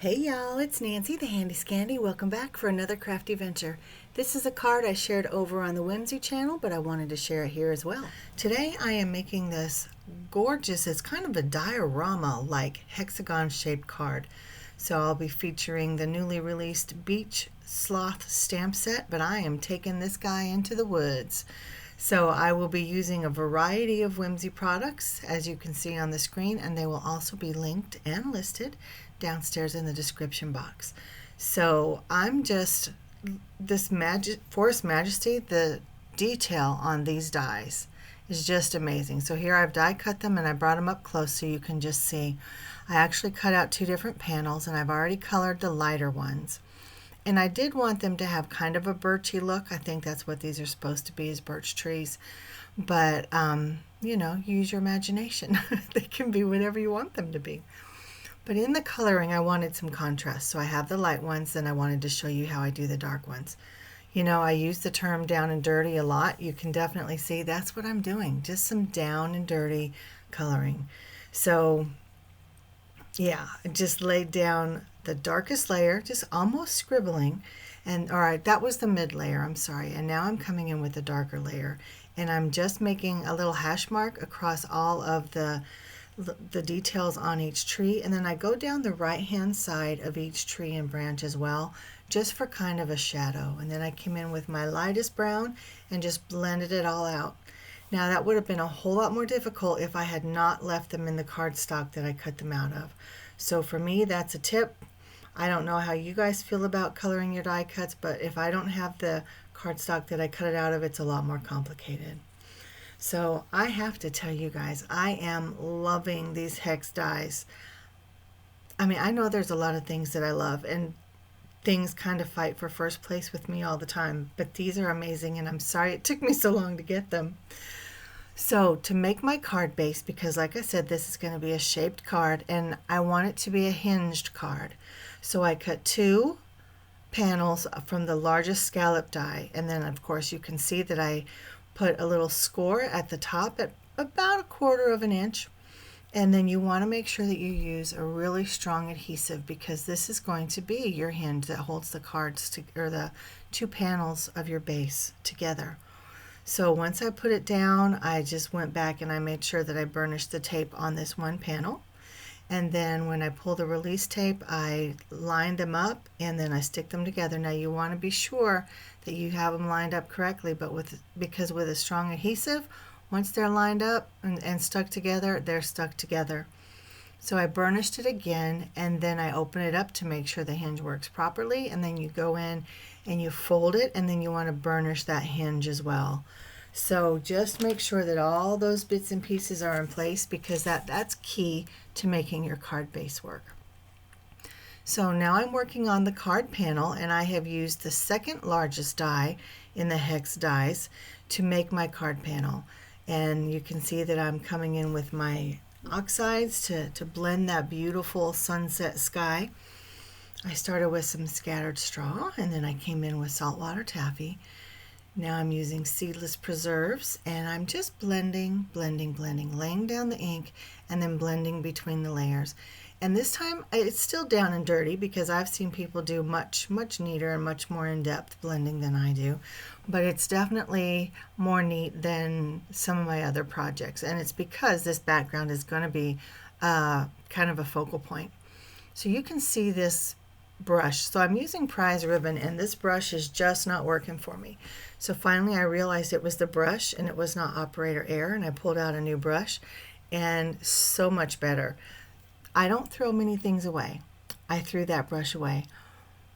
Hey y'all, it's Nancy the Handy Scandy. Welcome back for another crafty venture. This is a card I shared over on the Whimsy channel, but I wanted to share it here as well. Today I am making this gorgeous, it's kind of a diorama-like hexagon shaped card. So I'll be featuring the newly released Beach Sloth stamp set, but I am taking this guy into the woods. So I will be using a variety of Whimsy products, as you can see on the screen, and they will also be linked and listed downstairs in the description box. So I'm just, Forest Majesty, the detail on these dies is just amazing. So here I've die cut them and I brought them up close so you can just see. I actually cut out two different panels and I've already colored the lighter ones. And I did want them to have kind of a birchy look. I think that's what these are supposed to be, is birch trees. But, you know, use your imagination. They can be whatever you want them to be. But in the coloring, I wanted some contrast. So I have the light ones, and I wanted to show you how I do the dark ones. You know, I use the term down and dirty a lot. You can definitely see that's what I'm doing. Just some down and dirty coloring. So, yeah, I just laid down the darkest layer, just almost scribbling. And all right, that was the mid layer, I'm sorry. And now I'm coming in with the darker layer. And I'm just making a little hash mark across all of the details on each tree, and then I go down the right hand side of each tree and branch as well, just for kind of a shadow. And then I came in with my lightest brown and just blended it all out. Now that would have been a whole lot more difficult if I had not left them in the cardstock that I cut them out of. So for me, that's a tip. I don't know how you guys feel about coloring your die cuts, but if I don't have the cardstock that I cut it out of, it's a lot more complicated. So I have to tell you guys, I am loving these hex dies. I mean, I know there's a lot of things that I love, and things kind of fight for first place with me all the time, but these are amazing, and I'm sorry it took me so long to get them. So to make my card base, because like I said, this is going to be a shaped card, and I want it to be a hinged card. So I cut two panels from the largest scallop die, and then of course you can see that I put a little score at the top at about 1/4 of an inch. And then you want to make sure that you use a really strong adhesive, because this is going to be your hinge that holds the cards or the two panels of your base together. So once I put it down, I just went back and I made sure that I burnished the tape on this one panel. And then when I pull the release tape, I line them up and then I stick them together. Now you want to be sure that you have them lined up correctly, but because with a strong adhesive, once they're lined up and stuck together, they're stuck together. So I burnished it again, and then I open it up to make sure the hinge works properly, and then you go in and you fold it, and then you want to burnish that hinge as well. So just make sure that all those bits and pieces are in place, because that's key to making your card base work. So now I'm working on the card panel, and I have used the second largest die in the hex dies to make my card panel. And you can see that I'm coming in with my oxides to blend that beautiful sunset sky. I started with some scattered straw, and then I came in with saltwater taffy. Now I'm using seedless preserves, and I'm just blending, laying down the ink and then blending between the layers. And this time it's still down and dirty, because I've seen people do much neater and much more in-depth blending than I do. But it's definitely more neat than some of my other projects. And it's because this background is going to be kind of a focal point. So you can see this brush. So I'm using prize ribbon, and this brush is just not working for me. So finally I realized it was the brush and it was not operator error, and I pulled out a new brush, and so much better. I don't throw many things away. I threw that brush away.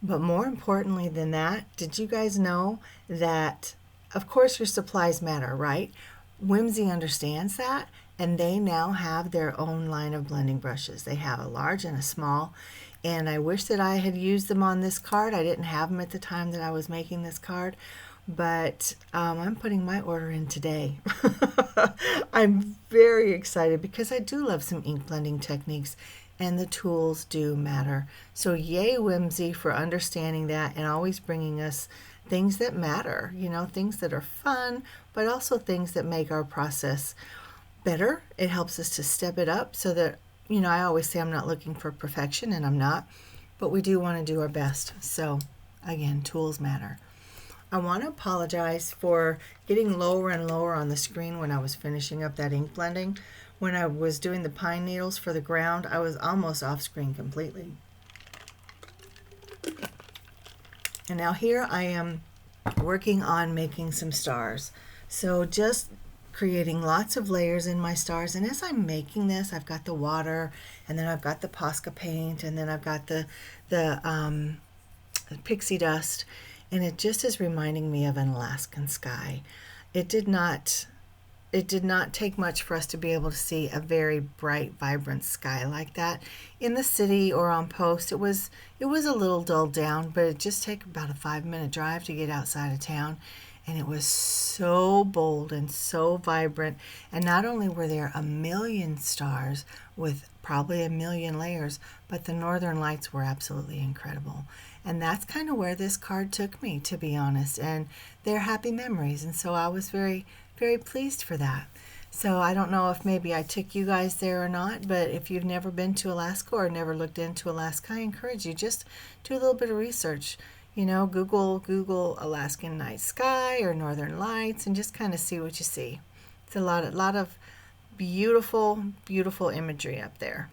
But more importantly than that, did you guys know that, of course, your supplies matter, right? Whimsy understands that, and they now have their own line of blending brushes. They have a large and a small, and I wish that I had used them on this card. I didn't have them at the time that I was making this card, but I'm putting my order in today. I'm very excited because I do love some ink blending techniques, and the tools do matter. So yay Whimsy for understanding that and always bringing us things that matter, you know, things that are fun, but also things that make our process better. It helps us to step it up so that, you know, I always say I'm not looking for perfection, and I'm not. but we do want to do our best. So again, tools matter. I want to apologize for getting lower and lower on the screen when I was finishing up that ink blending. When I was doing the pine needles for the ground, I was almost off screen completely. And now here I am working on making some stars. So just creating lots of layers in my stars. And as I'm making this, I've got the water, and then I've got the Posca paint, and then I've got the pixie dust. And it just is reminding me of an Alaskan sky. It did not take much for us to be able to see a very bright, vibrant sky like that in the city or on post. It was a little dulled down, but it just took about a 5-minute drive to get outside of town, and it was so bold and so vibrant. And not only were there a million stars with probably a million layers, but the northern lights were absolutely incredible. And that's kind of where this card took me, to be honest, and they're happy memories. And so I was very, very pleased for that. So I don't know if maybe I took you guys there or not, but if you've never been to Alaska or never looked into Alaska, I encourage you, just do a little bit of research. You know, Google Alaskan night sky or northern lights and just kind of see what you see. It's a lot of beautiful, beautiful imagery up there.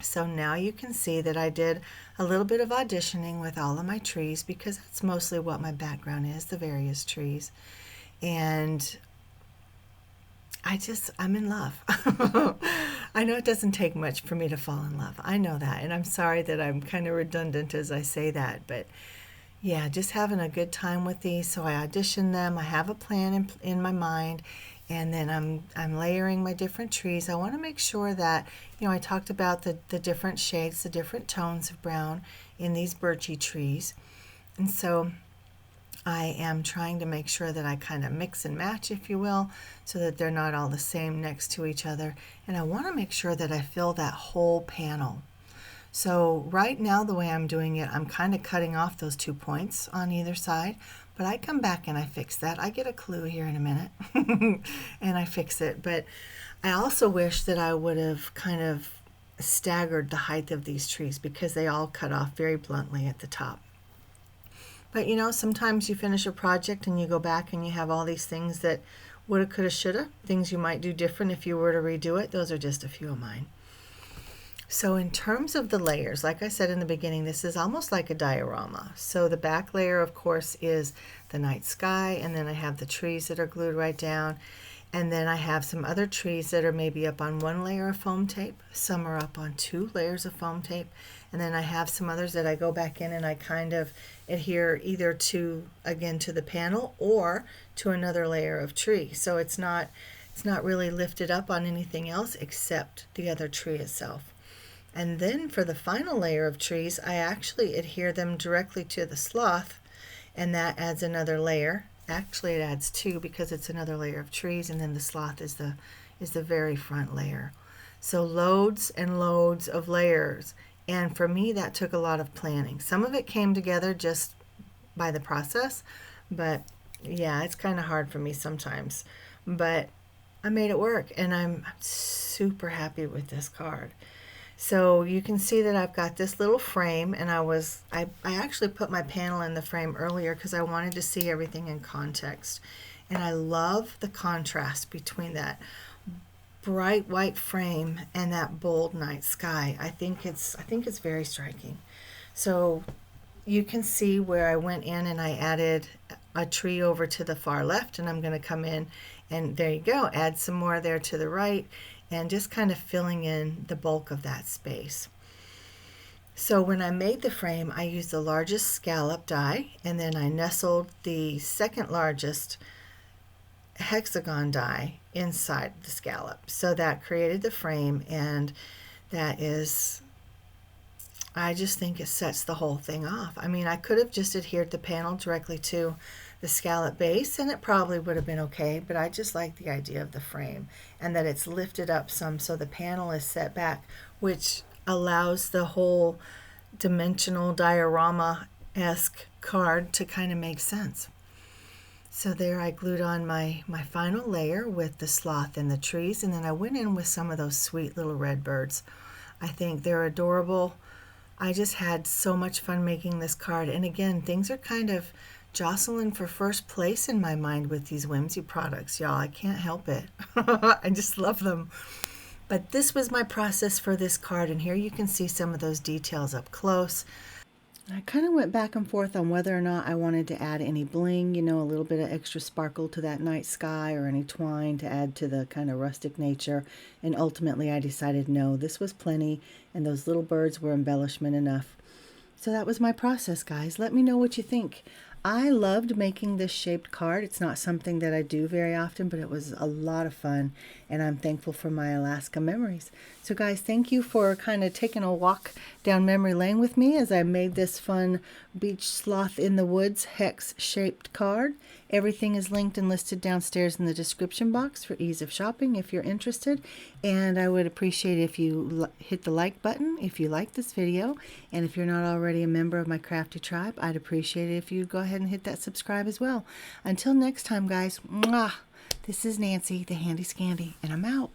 So now you can see that I did a little bit of auditioning with all of my trees, because that's mostly what my background is, the various trees. And I'm in love. I know it doesn't take much for me to fall in love. I know that. And I'm sorry that I'm kind of redundant as I say that. But yeah, just having a good time with these. So I auditioned them. I have a plan in my mind. And then I'm layering my different trees. I want to make sure that, you know, I talked about the different shades, the different tones of brown in these birchy trees. And so I am trying to make sure that I kind of mix and match, if you will, so that they're not all the same next to each other. And I want to make sure that I fill that whole panel. So right now, the way I'm doing it, I'm kind of cutting off those 2 points on either side. But I come back and I fix that. I get a clue here in a minute and I fix it. But I also wish that I would have kind of staggered the height of these trees, because they all cut off very bluntly at the top. But you know, sometimes you finish a project and you go back and you have all these things that woulda, coulda, shoulda, things you might do different if you were to redo it. Those are just a few of mine. So in terms of the layers, like I said in the beginning, this is almost like a diorama. So the back layer, of course, is the night sky, and then I have the trees that are glued right down, and then I have some other trees that are maybe up on 1 layer of foam tape, some are up on 2 layers of foam tape, and then I have some others that I go back in and I kind of adhere either to the panel or to another layer of tree. So it's not really lifted up on anything else except the other tree itself. And then for the final layer of trees, I actually adhere them directly to the sloth, and that adds another layer. Actually, it adds 2, because it's another layer of trees, and then the sloth is the very front layer. So loads and loads of layers. And for me, that took a lot of planning. Some of it came together just by the process, but yeah, it's kind of hard for me sometimes. But I made it work, and I'm super happy with this card. So you can see that I've got this little frame, and I actually put my panel in the frame earlier because I wanted to see everything in context. And I love the contrast between that bright white frame and that bold night sky. I think it's very striking. So you can see where I went in and I added a tree over to the far left, and I'm going to come in and there you go, add some more there to the right, and just kind of filling in the bulk of that space. So when I made the frame, I used the largest scallop die, and then I nestled the second largest hexagon die inside the scallop. So that created the frame, and that is, I just think it sets the whole thing off. I mean, I could have just adhered the panel directly to the scallop base, and it probably would have been okay, but I just like the idea of the frame and that it's lifted up some so the panel is set back, which allows the whole dimensional diorama-esque card to kind of make sense. So there I glued on my final layer with the sloth and the trees, and then I went in with some of those sweet little red birds. I think they're adorable. I just had so much fun making this card. And again, things are kind of jostling for first place in my mind with these Whimsy products, y'all. I can't help it. I just love them. But this was my process for this card, and here you can see some of those details up close. I kind of went back and forth on whether or not I wanted to add any bling, you know, a little bit of extra sparkle to that night sky, or any twine to add to the kind of rustic nature. And ultimately I decided no, this was plenty, and those little birds were embellishment enough. So that was my process, guys. Let me know what you think. I loved making this shaped card. It's not something that I do very often, but it was a lot of fun, and I'm thankful for my Alaska memories. So guys, thank you for kind of taking a walk down memory lane with me as I made this fun Beach Sloth in the Woods hex shaped card. Everything is linked and listed downstairs in the description box for ease of shopping if you're interested. And I would appreciate if you hit the like button if you like this video. And if you're not already a member of my crafty tribe, I'd appreciate it if you go ahead and hit that subscribe as well. Until next time, guys, mwah, this is Nancy, the Handy Scandy, and I'm out.